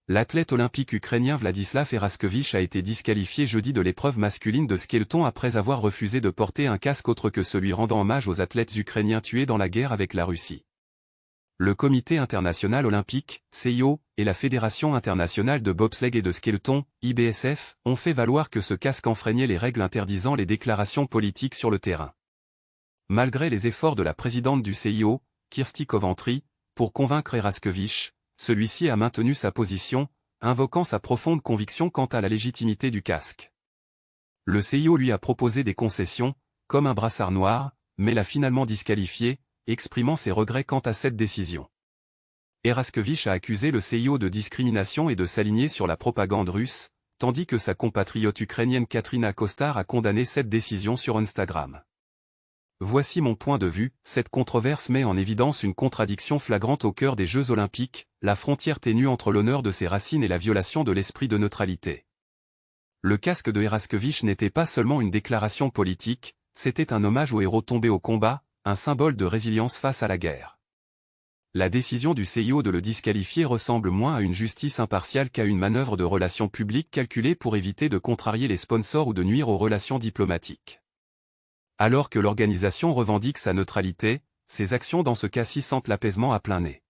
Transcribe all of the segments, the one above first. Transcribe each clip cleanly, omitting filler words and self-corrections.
L'athlète olympique ukrainien Vladislav Eraskevich a été disqualifié jeudi de l'épreuve masculine de skeleton après avoir refusé de porter un casque autre que celui rendant hommage aux athlètes ukrainiens tués dans la guerre avec la Russie. Le Comité international olympique, CIO, et la Fédération internationale de bobsleigh et de skeleton, IBSF, ont fait valoir que ce casque enfreignait les règles interdisant les déclarations politiques sur le terrain. Malgré les efforts de la présidente du CIO, Kirsty Coventry, pour convaincre Eraskevich, celui-ci a maintenu sa position, invoquant sa profonde conviction quant à la légitimité du casque. Le CIO lui a proposé des concessions, comme un brassard noir, mais l'a finalement disqualifié, exprimant ses regrets quant à cette décision. Eraskevich a accusé le CIO de discrimination et de s'aligner sur la propagande russe, tandis que sa compatriote ukrainienne Katrina Kostar a condamné cette décision sur Instagram. Voici mon point de vue, cette controverse met en évidence une contradiction flagrante au cœur des Jeux olympiques, la frontière ténue entre l'honneur de ses racines et la violation de l'esprit de neutralité. Le casque de Eraskevich n'était pas seulement une déclaration politique, c'était un hommage aux héros tombés au combat, un symbole de résilience face à la guerre. La décision du CIO de le disqualifier ressemble moins à une justice impartiale qu'à une manœuvre de relations publiques calculée pour éviter de contrarier les sponsors ou de nuire aux relations diplomatiques. Alors que l'organisation revendique sa neutralité, ses actions dans ce cas-ci sentent l'apaisement à plein nez.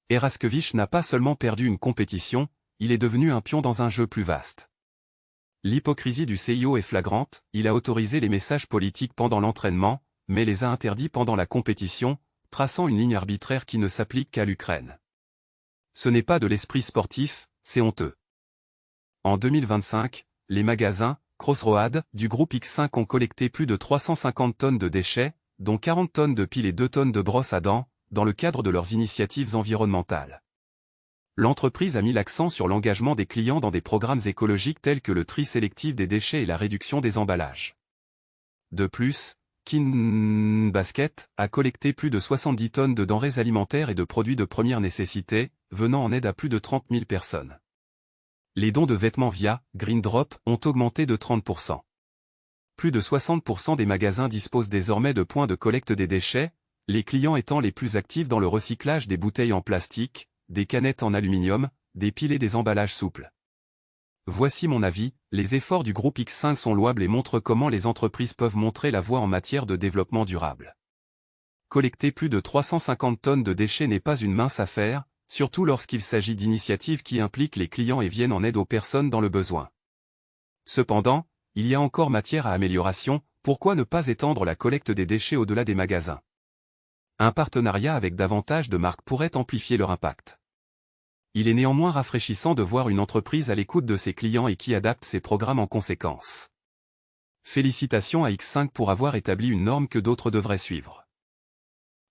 Eraskevich n'a pas seulement perdu une compétition, il est devenu un pion dans un jeu plus vaste. L'hypocrisie du CIO est flagrante, il a autorisé les messages politiques pendant l'entraînement, mais les a interdits pendant la compétition, traçant une ligne arbitraire qui ne s'applique qu'à l'Ukraine. Ce n'est pas de l'esprit sportif, c'est honteux. En 2025, les magasins, Crossroads, du groupe X5 ont collecté plus de 350 tonnes de déchets, dont 40 tonnes de piles et 2 tonnes de brosses à dents, dans le cadre de leurs initiatives environnementales. L'entreprise a mis l'accent sur l'engagement des clients dans des programmes écologiques tels que le tri sélectif des déchets et la réduction des emballages. De plus, Kin Basket a collecté plus de 70 tonnes de denrées alimentaires et de produits de première nécessité, venant en aide à plus de 30 000 personnes. Les dons de vêtements via Green Drop ont augmenté de 30%. Plus de 60% des magasins disposent désormais de points de collecte des déchets, les clients étant les plus actifs dans le recyclage des bouteilles en plastique, des canettes en aluminium, des piles et des emballages souples. Voici mon avis, les efforts du groupe X5 sont louables et montrent comment les entreprises peuvent montrer la voie en matière de développement durable. Collecter plus de 350 tonnes de déchets n'est pas une mince affaire, surtout lorsqu'il s'agit d'initiatives qui impliquent les clients et viennent en aide aux personnes dans le besoin. Cependant, il y a encore matière à amélioration, pourquoi ne pas étendre la collecte des déchets au-delà des magasins? Un partenariat avec davantage de marques pourrait amplifier leur impact. Il est néanmoins rafraîchissant de voir une entreprise à l'écoute de ses clients et qui adapte ses programmes en conséquence. Félicitations à X5 pour avoir établi une norme que d'autres devraient suivre.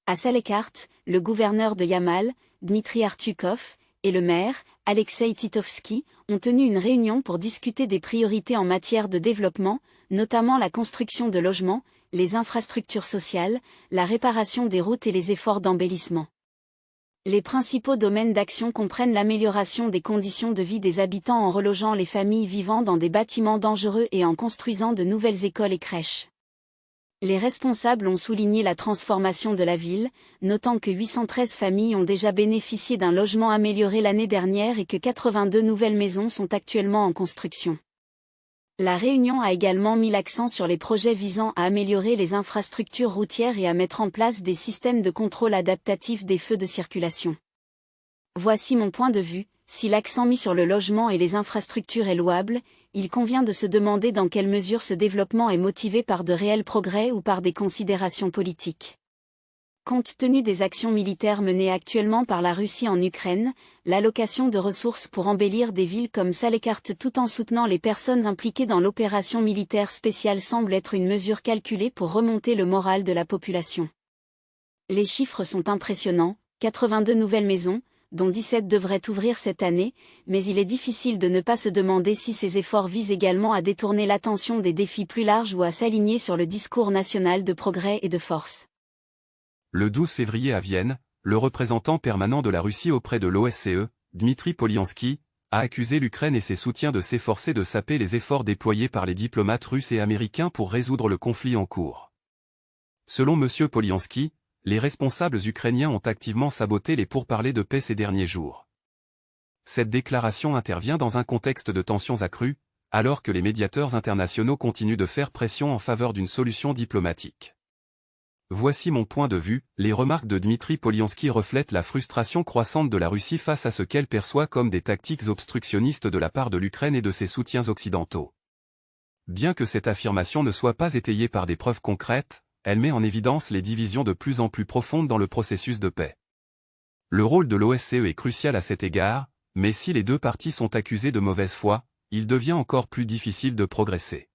À Salekart, le gouverneur de Yamal, Dmitry Artukov, et le maire, Alexei Titovski, ont tenu une réunion pour discuter des priorités en matière de développement, notamment la construction de logements, les infrastructures sociales, la réparation des routes et les efforts d'embellissement. Les principaux domaines d'action comprennent l'amélioration des conditions de vie des habitants en relogeant les familles vivant dans des bâtiments dangereux et en construisant de nouvelles écoles et crèches. Les responsables ont souligné la transformation de la ville, notant que 813 familles ont déjà bénéficié d'un logement amélioré l'année dernière et que 82 nouvelles maisons sont actuellement en construction. La réunion a également mis l'accent sur les projets visant à améliorer les infrastructures routières et à mettre en place des systèmes de contrôle adaptatif des feux de circulation. Voici mon point de vue, si l'accent mis sur le logement et les infrastructures est louable, il convient de se demander dans quelle mesure ce développement est motivé par de réels progrès ou par des considérations politiques. Compte tenu des actions militaires menées actuellement par la Russie en Ukraine, l'allocation de ressources pour embellir des villes comme Salekart tout en soutenant les personnes impliquées dans l'opération militaire spéciale semble être une mesure calculée pour remonter le moral de la population. Les chiffres sont impressionnants, 82 nouvelles maisons, dont 17 devraient ouvrir cette année, mais il est difficile de ne pas se demander si ces efforts visent également à détourner l'attention des défis plus larges ou à s'aligner sur le discours national de progrès et de force. Le 12 février à Vienne, le représentant permanent de la Russie auprès de l'OSCE, Dmitry Polyanski, a accusé l'Ukraine et ses soutiens de s'efforcer de saper les efforts déployés par les diplomates russes et américains pour résoudre le conflit en cours. Selon M. Polyanski, les responsables ukrainiens ont activement saboté les pourparlers de paix ces derniers jours. Cette déclaration intervient dans un contexte de tensions accrues, alors que les médiateurs internationaux continuent de faire pression en faveur d'une solution diplomatique. Voici mon point de vue, les remarques de Dmitry Polyanski reflètent la frustration croissante de la Russie face à ce qu'elle perçoit comme des tactiques obstructionnistes de la part de l'Ukraine et de ses soutiens occidentaux. Bien que cette affirmation ne soit pas étayée par des preuves concrètes, elle met en évidence les divisions de plus en plus profondes dans le processus de paix. Le rôle de l'OSCE est crucial à cet égard, mais si les deux parties sont accusées de mauvaise foi, il devient encore plus difficile de progresser.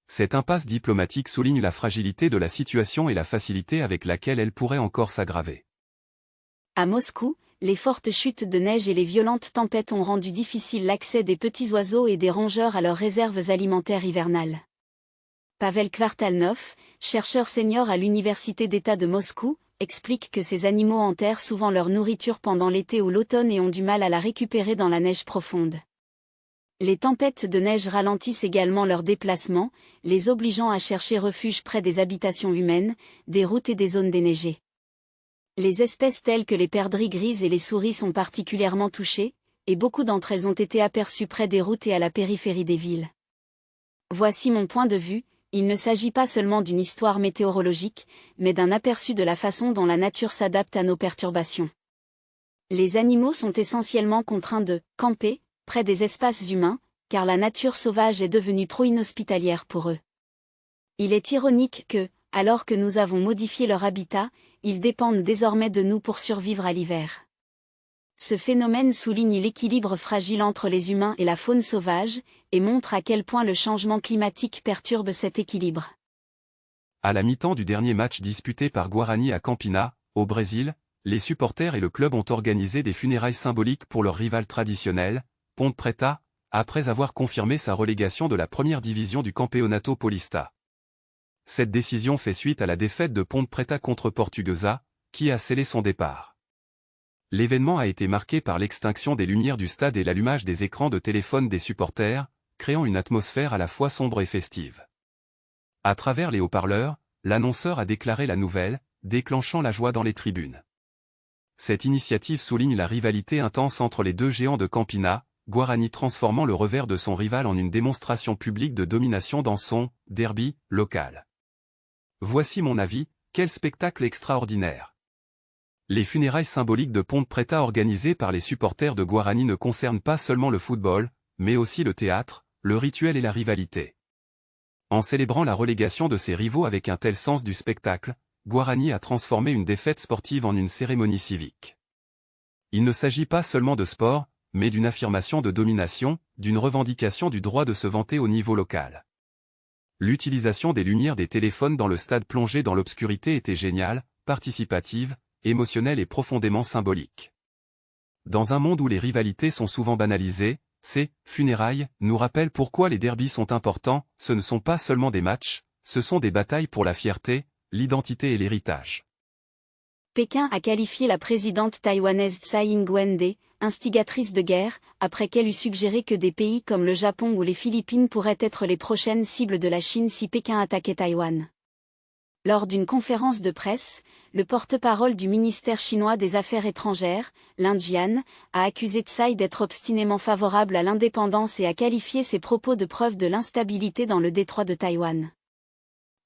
Cette impasse diplomatique souligne la fragilité de la situation et la facilité avec laquelle elle pourrait encore s'aggraver. À Moscou, les fortes chutes de neige et les violentes tempêtes ont rendu difficile l'accès des petits oiseaux et des rongeurs à leurs réserves alimentaires hivernales. Pavel Kvartalnov, chercheur senior à l'Université d'État de Moscou, explique que ces animaux enterrent souvent leur nourriture pendant l'été ou l'automne et ont du mal à la récupérer dans la neige profonde. Les tempêtes de neige ralentissent également leurs déplacements, les obligeant à chercher refuge près des habitations humaines, des routes et des zones déneigées. Les espèces telles que les perdrix grises et les souris sont particulièrement touchées, et beaucoup d'entre elles ont été aperçues près des routes et à la périphérie des villes. Voici mon point de vue, il ne s'agit pas seulement d'une histoire météorologique, mais d'un aperçu de la façon dont la nature s'adapte à nos perturbations. Les animaux sont essentiellement contraints de « camper », près des espaces humains, car la nature sauvage est devenue trop inhospitalière pour eux. Il est ironique que, alors que nous avons modifié leur habitat, ils dépendent désormais de nous pour survivre à l'hiver. Ce phénomène souligne l'équilibre fragile entre les humains et la faune sauvage, et montre à quel point le changement climatique perturbe cet équilibre. À la mi-temps du dernier match disputé par Guarani à Campina, au Brésil, les supporters et le club ont organisé des funérailles symboliques pour leur rival traditionnel, Ponte Preta, après avoir confirmé sa relégation de la première division du Campeonato Paulista. Cette décision fait suite à la défaite de Ponte Preta contre Portuguesa, qui a scellé son départ. L'événement a été marqué par l'extinction des lumières du stade et l'allumage des écrans de téléphone des supporters, créant une atmosphère à la fois sombre et festive. À travers les haut-parleurs, l'annonceur a déclaré la nouvelle, déclenchant la joie dans les tribunes. Cette initiative souligne la rivalité intense entre les deux géants de Campina, Guarani transformant le revers de son rival en une démonstration publique de domination dans son « derby » local. Voici mon avis, quel spectacle extraordinaire. Les funérailles symboliques de Ponte Preta organisées par les supporters de Guarani ne concernent pas seulement le football, mais aussi le théâtre, le rituel et la rivalité. En célébrant la relégation de ses rivaux avec un tel sens du spectacle, Guarani a transformé une défaite sportive en une cérémonie civique. Il ne s'agit pas seulement de sport, mais d'une affirmation de domination, d'une revendication du droit de se vanter au niveau local. L'utilisation des lumières des téléphones dans le stade plongé dans l'obscurité était géniale, participative, émotionnelle et profondément symbolique. Dans un monde où les rivalités sont souvent banalisées, ces funérailles nous rappellent pourquoi les derbys sont importants, ce ne sont pas seulement des matchs, ce sont des batailles pour la fierté, l'identité et l'héritage. Pékin a qualifié la présidente taïwanaise Tsai Ing-wen d'« instigatrice de guerre », après qu'elle eut suggéré que des pays comme le Japon ou les Philippines pourraient être les prochaines cibles de la Chine si Pékin attaquait Taïwan. Lors d'une conférence de presse, le porte-parole du ministère chinois des Affaires étrangères, Lin Jian, a accusé Tsai d'être obstinément favorable à l'indépendance et a qualifié ses propos de preuve de l'instabilité dans le détroit de Taïwan.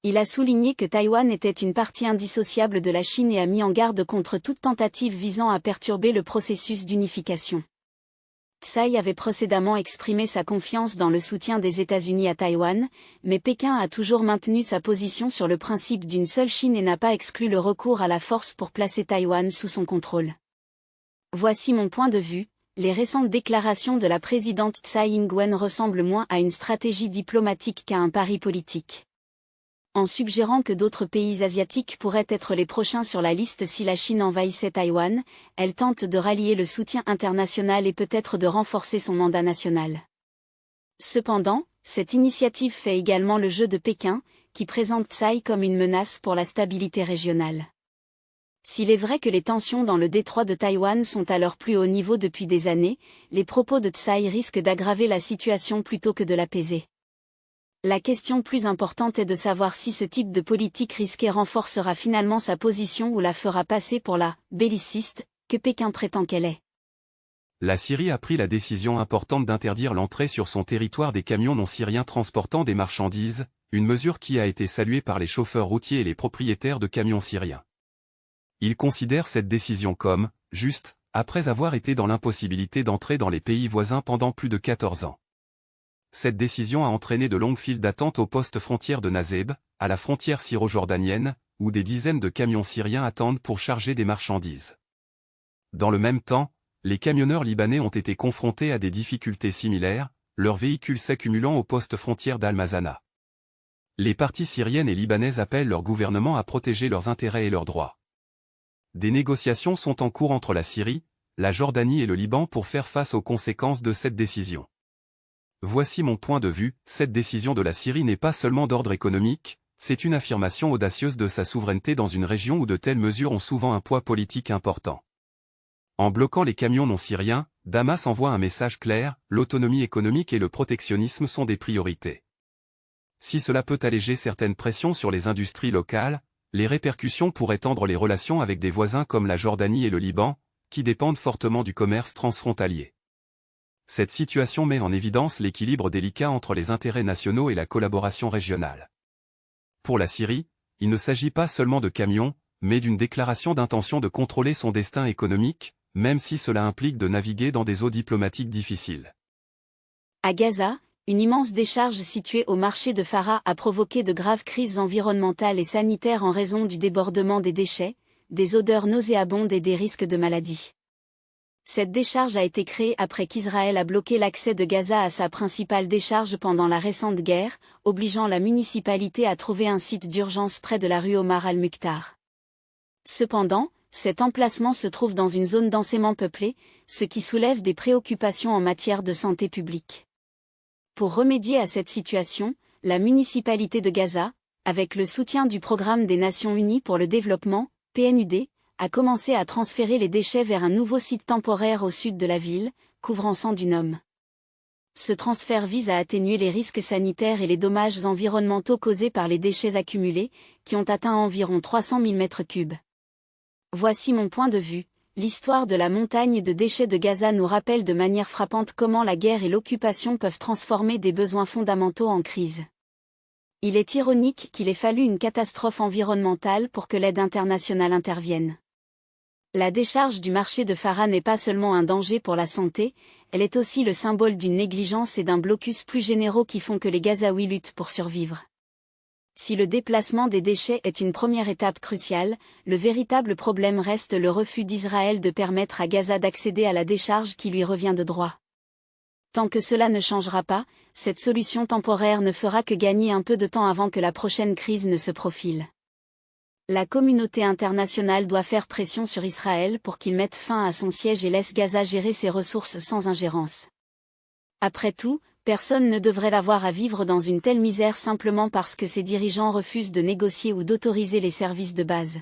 Il a souligné que Taïwan était une partie indissociable de la Chine et a mis en garde contre toute tentative visant à perturber le processus d'unification. Tsai avait précédemment exprimé sa confiance dans le soutien des États-Unis à Taïwan, mais Pékin a toujours maintenu sa position sur le principe d'une seule Chine et n'a pas exclu le recours à la force pour placer Taïwan sous son contrôle. Voici mon point de vue, les récentes déclarations de la présidente Tsai Ing-wen ressemblent moins à une stratégie diplomatique qu'à un pari politique. En suggérant que d'autres pays asiatiques pourraient être les prochains sur la liste si la Chine envahissait Taïwan, elle tente de rallier le soutien international et peut-être de renforcer son mandat national. Cependant, cette initiative fait également le jeu de Pékin, qui présente Tsai comme une menace pour la stabilité régionale. S'il est vrai que les tensions dans le détroit de Taïwan sont à leur plus haut niveau depuis des années, les propos de Tsai risquent d'aggraver la situation plutôt que de l'apaiser. La question plus importante est de savoir si ce type de politique risquée renforcera finalement sa position ou la fera passer pour la « belliciste » que Pékin prétend qu'elle est. La Syrie a pris la décision importante d'interdire l'entrée sur son territoire des camions non syriens transportant des marchandises, une mesure qui a été saluée par les chauffeurs routiers et les propriétaires de camions syriens. Ils considèrent cette décision comme juste, après avoir été dans l'impossibilité d'entrer dans les pays voisins pendant plus de 14 ans. Cette décision a entraîné de longues files d'attente au poste frontière de Nazeb, à la frontière syro-jordanienne, où des dizaines de camions syriens attendent pour charger des marchandises. Dans le même temps, les camionneurs libanais ont été confrontés à des difficultés similaires, leurs véhicules s'accumulant au poste frontière d'Al-Mazana. Les parties syriennes et libanaises appellent leur gouvernement à protéger leurs intérêts et leurs droits. Des négociations sont en cours entre la Syrie, la Jordanie et le Liban pour faire face aux conséquences de cette décision. Voici mon point de vue, cette décision de la Syrie n'est pas seulement d'ordre économique, c'est une affirmation audacieuse de sa souveraineté dans une région où de telles mesures ont souvent un poids politique important. En bloquant les camions non syriens, Damas envoie un message clair, l'autonomie économique et le protectionnisme sont des priorités. Si cela peut alléger certaines pressions sur les industries locales, les répercussions pourraient tendre les relations avec des voisins comme la Jordanie et le Liban, qui dépendent fortement du commerce transfrontalier. Cette situation met en évidence l'équilibre délicat entre les intérêts nationaux et la collaboration régionale. Pour la Syrie, il ne s'agit pas seulement de camions, mais d'une déclaration d'intention de contrôler son destin économique, même si cela implique de naviguer dans des eaux diplomatiques difficiles. À Gaza, une immense décharge située au marché de Farah a provoqué de graves crises environnementales et sanitaires en raison du débordement des déchets, des odeurs nauséabondes et des risques de maladies. Cette décharge a été créée après qu'Israël a bloqué l'accès de Gaza à sa principale décharge pendant la récente guerre, obligeant la municipalité à trouver un site d'urgence près de la rue Omar al-Mukhtar. Cependant, cet emplacement se trouve dans une zone densément peuplée, ce qui soulève des préoccupations en matière de santé publique. Pour remédier à cette situation, la municipalité de Gaza, avec le soutien du Programme des Nations Unies pour le Développement, PNUD, a commencé à transférer les déchets vers un nouveau site temporaire au sud de la ville, couvrant 100 dunums. Ce transfert vise à atténuer les risques sanitaires et les dommages environnementaux causés par les déchets accumulés, qui ont atteint environ 300 000 m3. Voici mon point de vue. L'histoire de la montagne de déchets de Gaza nous rappelle de manière frappante comment la guerre et l'occupation peuvent transformer des besoins fondamentaux en crise. Il est ironique qu'il ait fallu une catastrophe environnementale pour que l'aide internationale intervienne. La décharge du marché de Farah n'est pas seulement un danger pour la santé, elle est aussi le symbole d'une négligence et d'un blocus plus généraux qui font que les Gazaouis luttent pour survivre. Si le déplacement des déchets est une première étape cruciale, le véritable problème reste le refus d'Israël de permettre à Gaza d'accéder à la décharge qui lui revient de droit. Tant que cela ne changera pas, cette solution temporaire ne fera que gagner un peu de temps avant que la prochaine crise ne se profile. La communauté internationale doit faire pression sur Israël pour qu'il mette fin à son siège et laisse Gaza gérer ses ressources sans ingérence. Après tout, personne ne devrait avoir à vivre dans une telle misère simplement parce que ses dirigeants refusent de négocier ou d'autoriser les services de base.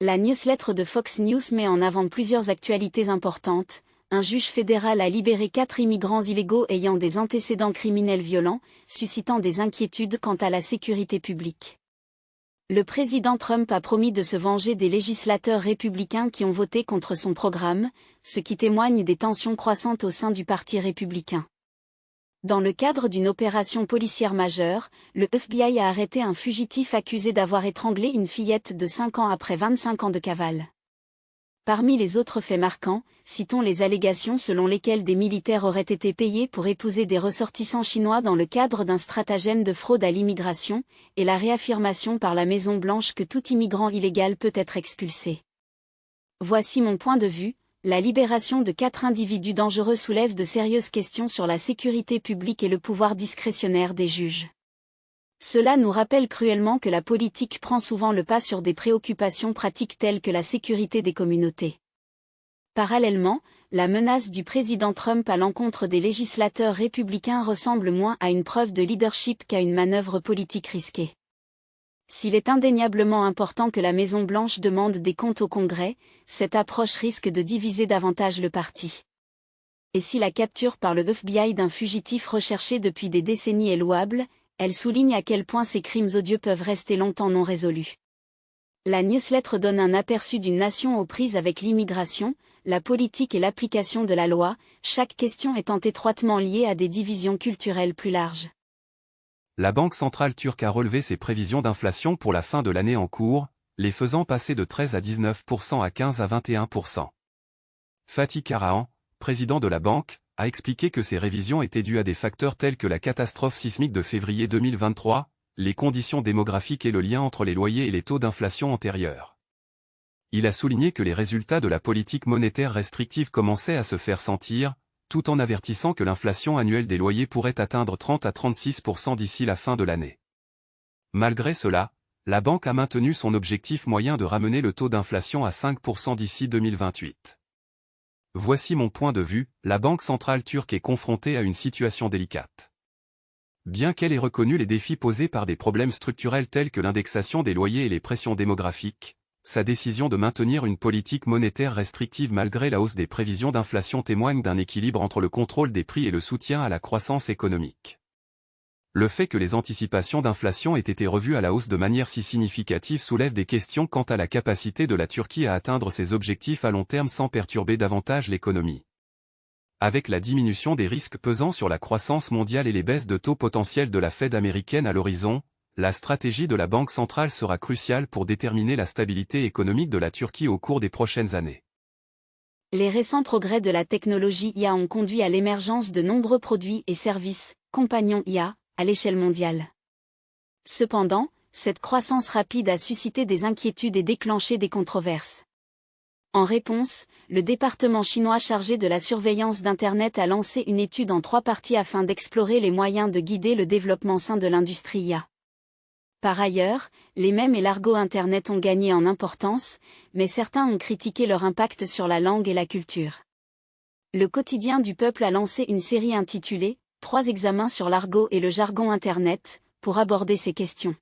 La newsletter de Fox News met en avant plusieurs actualités importantes. Un juge fédéral a libéré 4 immigrants illégaux ayant des antécédents criminels violents, suscitant des inquiétudes quant à la sécurité publique. Le président Trump a promis de se venger des législateurs républicains qui ont voté contre son programme, ce qui témoigne des tensions croissantes au sein du Parti républicain. Dans le cadre d'une opération policière majeure, le FBI a arrêté un fugitif accusé d'avoir étranglé une fillette de 5 ans après 25 ans de cavale. Parmi les autres faits marquants, citons les allégations selon lesquelles des militaires auraient été payés pour épouser des ressortissants chinois dans le cadre d'un stratagème de fraude à l'immigration, et la réaffirmation par la Maison-Blanche que tout immigrant illégal peut être expulsé. Voici mon point de vue. La libération de 4 individus dangereux soulève de sérieuses questions sur la sécurité publique et le pouvoir discrétionnaire des juges. Cela nous rappelle cruellement que la politique prend souvent le pas sur des préoccupations pratiques telles que la sécurité des communautés. Parallèlement, la menace du président Trump à l'encontre des législateurs républicains ressemble moins à une preuve de leadership qu'à une manœuvre politique risquée. S'il est indéniablement important que la Maison-Blanche demande des comptes au Congrès, cette approche risque de diviser davantage le parti. Et si la capture par le FBI d'un fugitif recherché depuis des décennies est louable, elle souligne à quel point ces crimes odieux peuvent rester longtemps non résolus. La newsletter donne un aperçu d'une nation aux prises avec l'immigration, la politique et l'application de la loi, chaque question étant étroitement liée à des divisions culturelles plus larges. La Banque centrale turque a relevé ses prévisions d'inflation pour la fin de l'année en cours, les faisant passer de 13 à 19% à 15 à 21%. Fatih Karahan, président de la banque, a expliqué que ces révisions étaient dues à des facteurs tels que la catastrophe sismique de février 2023, les conditions démographiques et le lien entre les loyers et les taux d'inflation antérieurs. Il a souligné que les résultats de la politique monétaire restrictive commençaient à se faire sentir, tout en avertissant que l'inflation annuelle des loyers pourrait atteindre 30 à 36% d'ici la fin de l'année. Malgré cela, la banque a maintenu son objectif moyen de ramener le taux d'inflation à 5% d'ici 2028. Voici mon point de vue, la Banque centrale turque est confrontée à une situation délicate. Bien qu'elle ait reconnu les défis posés par des problèmes structurels tels que l'indexation des loyers et les pressions démographiques, sa décision de maintenir une politique monétaire restrictive malgré la hausse des prévisions d'inflation témoigne d'un équilibre entre le contrôle des prix et le soutien à la croissance économique. Le fait que les anticipations d'inflation aient été revues à la hausse de manière si significative soulève des questions quant à la capacité de la Turquie à atteindre ses objectifs à long terme sans perturber davantage l'économie. Avec la diminution des risques pesant sur la croissance mondiale et les baisses de taux potentiels de la Fed américaine à l'horizon, la stratégie de la Banque centrale sera cruciale pour déterminer la stabilité économique de la Turquie au cours des prochaines années. Les récents progrès de la technologie IA ont conduit à l'émergence de nombreux produits et services, compagnons IA, à l'échelle mondiale. Cependant, cette croissance rapide a suscité des inquiétudes et déclenché des controverses. En réponse, le département chinois chargé de la surveillance d'Internet a lancé une étude en 3 parties afin d'explorer les moyens de guider le développement sain de l'industrie IA. Par ailleurs, les mèmes et l'argot Internet ont gagné en importance, mais certains ont critiqué leur impact sur la langue et la culture. Le quotidien du peuple a lancé une série intitulée « 3 examens sur l'argot et le jargon Internet » pour aborder ces questions.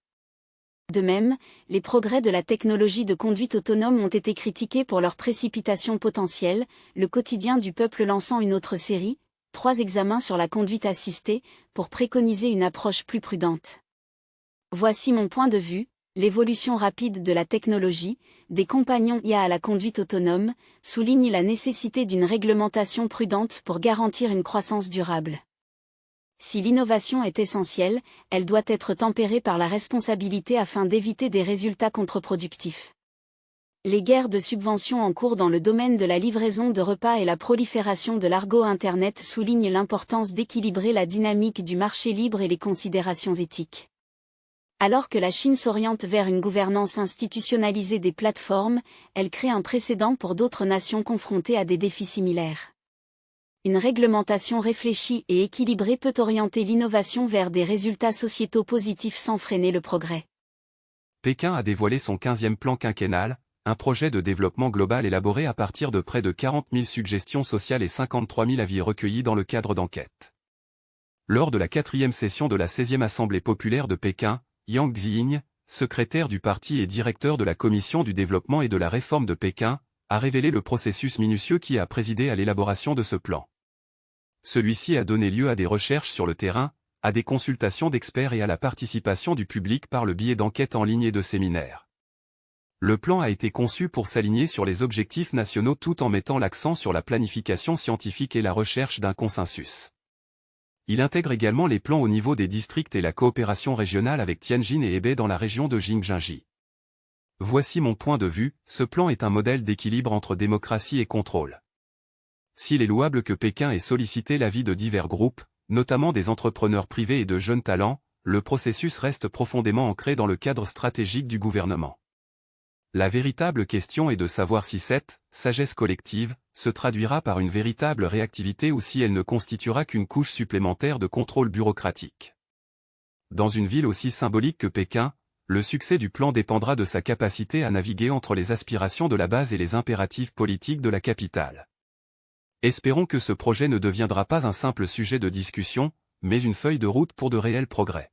De même, les progrès de la technologie de conduite autonome ont été critiqués pour leur précipitation potentielle, le quotidien du peuple lançant une autre série, 3 examens sur la conduite assistée, pour préconiser une approche plus prudente. Voici mon point de vue, l'évolution rapide de la technologie, des compagnons IA à la conduite autonome, souligne la nécessité d'une réglementation prudente pour garantir une croissance durable. Si l'innovation est essentielle, elle doit être tempérée par la responsabilité afin d'éviter des résultats contre-productifs. Les guerres de subventions en cours dans le domaine de la livraison de repas et la prolifération de l'argot Internet soulignent l'importance d'équilibrer la dynamique du marché libre et les considérations éthiques. Alors que la Chine s'oriente vers une gouvernance institutionnalisée des plateformes, elle crée un précédent pour d'autres nations confrontées à des défis similaires. Une réglementation réfléchie et équilibrée peut orienter l'innovation vers des résultats sociétaux positifs sans freiner le progrès. Pékin a dévoilé son 15e plan quinquennal, un projet de développement global élaboré à partir de près de 40 000 suggestions sociales et 53 000 avis recueillis dans le cadre d'enquêtes. Lors de la 4e session de la 16e Assemblée populaire de Pékin, Yang Ziying, secrétaire du parti et directeur de la Commission du développement et de la réforme de Pékin, a révélé le processus minutieux qui a présidé à l'élaboration de ce plan. Celui-ci a donné lieu à des recherches sur le terrain, à des consultations d'experts et à la participation du public par le biais d'enquêtes en ligne et de séminaires. Le plan a été conçu pour s'aligner sur les objectifs nationaux tout en mettant l'accent sur la planification scientifique et la recherche d'un consensus. Il intègre également les plans au niveau des districts et la coopération régionale avec Tianjin et Hebei dans la région de Xinjiang. Voici mon point de vue, ce plan est un modèle d'équilibre entre démocratie et contrôle. S'il est louable que Pékin ait sollicité l'avis de divers groupes, notamment des entrepreneurs privés et de jeunes talents, le processus reste profondément ancré dans le cadre stratégique du gouvernement. La véritable question est de savoir si cette « sagesse collective » se traduira par une véritable réactivité ou si elle ne constituera qu'une couche supplémentaire de contrôle bureaucratique. Dans une ville aussi symbolique que Pékin, le succès du plan dépendra de sa capacité à naviguer entre les aspirations de la base et les impératifs politiques de la capitale. Espérons que ce projet ne deviendra pas un simple sujet de discussion, mais une feuille de route pour de réels progrès.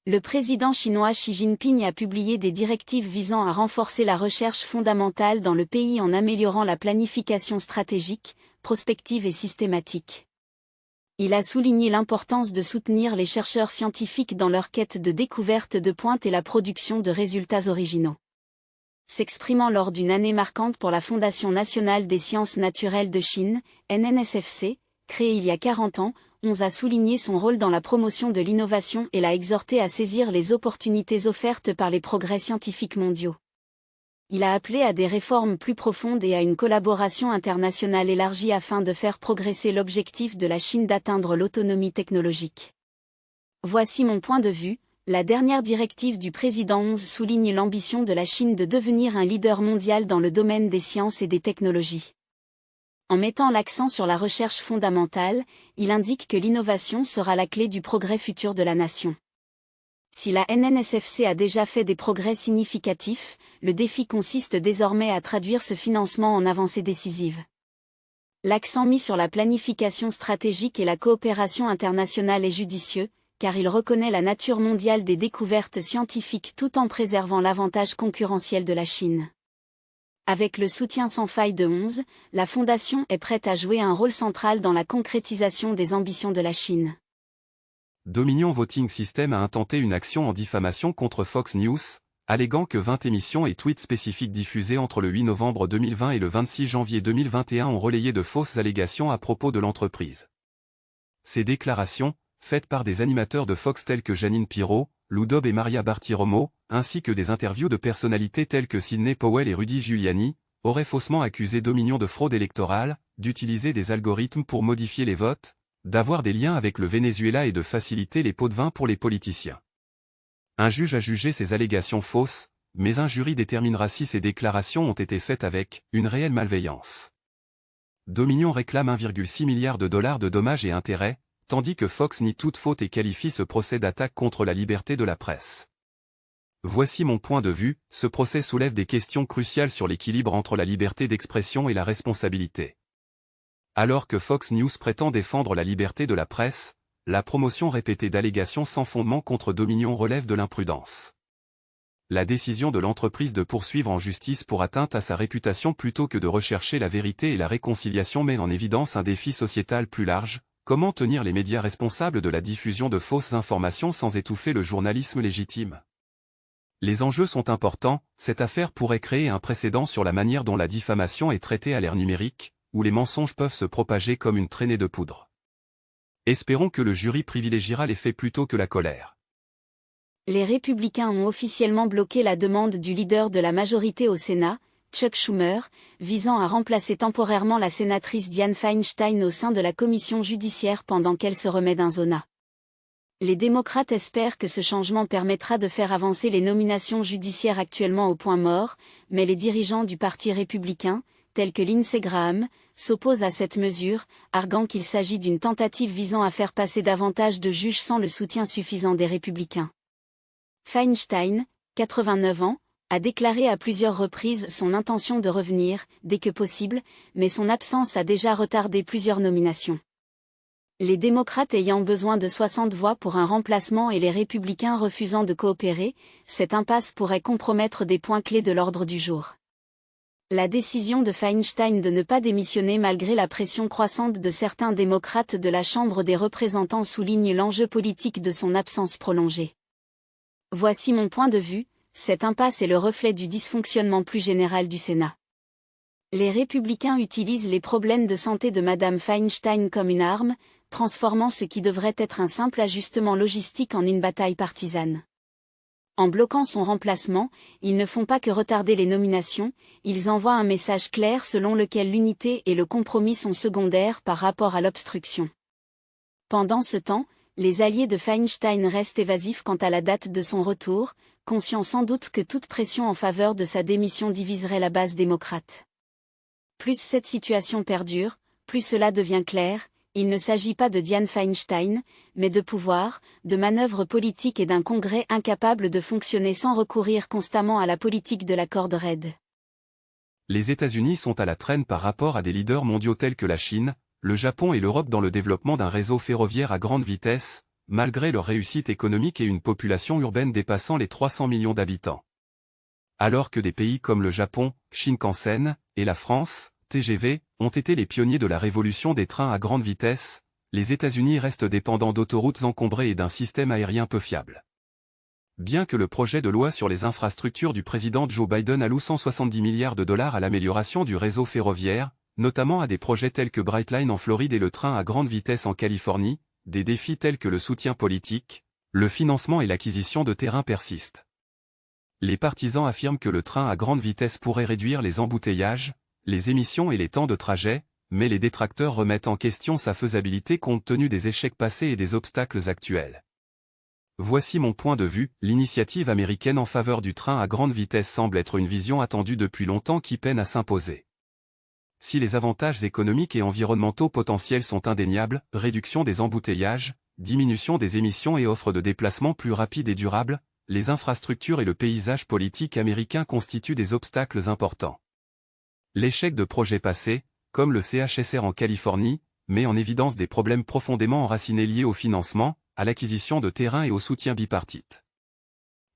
Le président chinois Xi Jinping a publié des directives visant à renforcer la recherche fondamentale dans le pays en améliorant la planification stratégique, prospective et systématique. Il a souligné l'importance de soutenir les chercheurs scientifiques dans leur quête de découverte de pointe et la production de résultats originaux. S'exprimant lors d'une année marquante pour la Fondation nationale des sciences naturelles de Chine, NNSFC, créée il y a 40 ans, Onze a souligné son rôle dans la promotion de l'innovation et l'a exhorté à saisir les opportunités offertes par les progrès scientifiques mondiaux. Il a appelé à des réformes plus profondes et à une collaboration internationale élargie afin de faire progresser l'objectif de la Chine d'atteindre l'autonomie technologique. Voici mon point de vue. La dernière directive du président Onze souligne l'ambition de la Chine de devenir un leader mondial dans le domaine des sciences et des technologies. En mettant l'accent sur la recherche fondamentale, il indique que l'innovation sera la clé du progrès futur de la nation. Si la NNSFC a déjà fait des progrès significatifs, le défi consiste désormais à traduire ce financement en avancées décisives. L'accent mis sur la planification stratégique et la coopération internationale est judicieux, car il reconnaît la nature mondiale des découvertes scientifiques tout en préservant l'avantage concurrentiel de la Chine. Avec le soutien sans faille de Onze, la Fondation est prête à jouer un rôle central dans la concrétisation des ambitions de la Chine. Dominion Voting System a intenté une action en diffamation contre Fox News, alléguant que 20 émissions et tweets spécifiques diffusés entre le 8 novembre 2020 et le 26 janvier 2021 ont relayé de fausses allégations à propos de l'entreprise. Ces déclarations, faites par des animateurs de Fox tels que Janine Pirro, Lou Dobbs et Maria Bartiromo, ainsi que des interviews de personnalités telles que Sidney Powell et Rudy Giuliani, auraient faussement accusé Dominion de fraude électorale, d'utiliser des algorithmes pour modifier les votes, d'avoir des liens avec le Venezuela et de faciliter les pots de vin pour les politiciens. Un juge a jugé ces allégations fausses, mais un jury déterminera si ces déclarations ont été faites avec une réelle malveillance. Dominion réclame 1,6 milliard de dollars de dommages et intérêts, tandis que Fox nie toute faute et qualifie ce procès d'attaque contre la liberté de la presse. Voici mon point de vue, ce procès soulève des questions cruciales sur l'équilibre entre la liberté d'expression et la responsabilité. Alors que Fox News prétend défendre la liberté de la presse, la promotion répétée d'allégations sans fondement contre Dominion relève de l'imprudence. La décision de l'entreprise de poursuivre en justice pour atteinte à sa réputation plutôt que de rechercher la vérité et la réconciliation met en évidence un défi sociétal plus large. Comment tenir les médias responsables de la diffusion de fausses informations sans étouffer le journalisme légitime? Les enjeux sont importants, cette affaire pourrait créer un précédent sur la manière dont la diffamation est traitée à l'ère numérique, où les mensonges peuvent se propager comme une traînée de poudre. Espérons que le jury privilégiera les faits plutôt que la colère. Les Républicains ont officiellement bloqué la demande du leader de la majorité au Sénat, Chuck Schumer, visant à remplacer temporairement la sénatrice Dianne Feinstein au sein de la commission judiciaire pendant qu'elle se remet d'un zona. Les démocrates espèrent que ce changement permettra de faire avancer les nominations judiciaires actuellement au point mort, mais les dirigeants du Parti républicain, tels que Lindsey Graham, s'opposent à cette mesure, arguant qu'il s'agit d'une tentative visant à faire passer davantage de juges sans le soutien suffisant des républicains. Feinstein, 89 ans, a déclaré à plusieurs reprises son intention de revenir, dès que possible, mais son absence a déjà retardé plusieurs nominations. Les démocrates ayant besoin de 60 voix pour un remplacement et les républicains refusant de coopérer, cette impasse pourrait compromettre des points clés de l'ordre du jour. La décision de Feinstein de ne pas démissionner malgré la pression croissante de certains démocrates de la Chambre des représentants souligne l'enjeu politique de son absence prolongée. Voici mon point de vue. Cette impasse est le reflet du dysfonctionnement plus général du Sénat. Les républicains utilisent les problèmes de santé de Madame Feinstein comme une arme, transformant ce qui devrait être un simple ajustement logistique en une bataille partisane. En bloquant son remplacement, ils ne font pas que retarder les nominations, ils envoient un message clair selon lequel l'unité et le compromis sont secondaires par rapport à l'obstruction. Pendant ce temps, les alliés de Feinstein restent évasifs quant à la date de son retour, conscients sans doute que toute pression en faveur de sa démission diviserait la base démocrate. Plus cette situation perdure, plus cela devient clair, il ne s'agit pas de Dianne Feinstein, mais de pouvoir, de manœuvres politiques et d'un Congrès incapable de fonctionner sans recourir constamment à la politique de la corde raide. Les États-Unis sont à la traîne par rapport à des leaders mondiaux tels que la Chine, le Japon et l'Europe dans le développement d'un réseau ferroviaire à grande vitesse, malgré leur réussite économique et une population urbaine dépassant les 300 millions d'habitants. Alors que des pays comme le Japon, Shinkansen, et la France, TGV, ont été les pionniers de la révolution des trains à grande vitesse, les États-Unis restent dépendants d'autoroutes encombrées et d'un système aérien peu fiable. Bien que le projet de loi sur les infrastructures du président Joe Biden alloue 170 milliards de dollars à l'amélioration du réseau ferroviaire, notamment à des projets tels que Brightline en Floride et le train à grande vitesse en Californie, des défis tels que le soutien politique, le financement et l'acquisition de terrains persistent. Les partisans affirment que le train à grande vitesse pourrait réduire les embouteillages, les émissions et les temps de trajet, mais les détracteurs remettent en question sa faisabilité compte tenu des échecs passés et des obstacles actuels. Voici mon point de vue, l'initiative américaine en faveur du train à grande vitesse semble être une vision attendue depuis longtemps qui peine à s'imposer. Si les avantages économiques et environnementaux potentiels sont indéniables, réduction des embouteillages, diminution des émissions et offre de déplacements plus rapides et durables, les infrastructures et le paysage politique américain constituent des obstacles importants. L'échec de projets passés, comme le CHSR en Californie, met en évidence des problèmes profondément enracinés liés au financement, à l'acquisition de terrains et au soutien bipartite.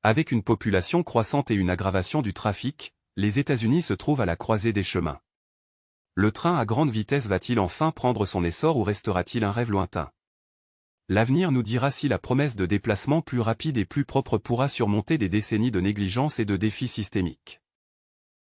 Avec une population croissante et une aggravation du trafic, les États-Unis se trouvent à la croisée des chemins. Le train à grande vitesse va-t-il enfin prendre son essor ou restera-t-il un rêve lointain? L'avenir nous dira si la promesse de déplacements plus rapides et plus propres pourra surmonter des décennies de négligence et de défis systémiques.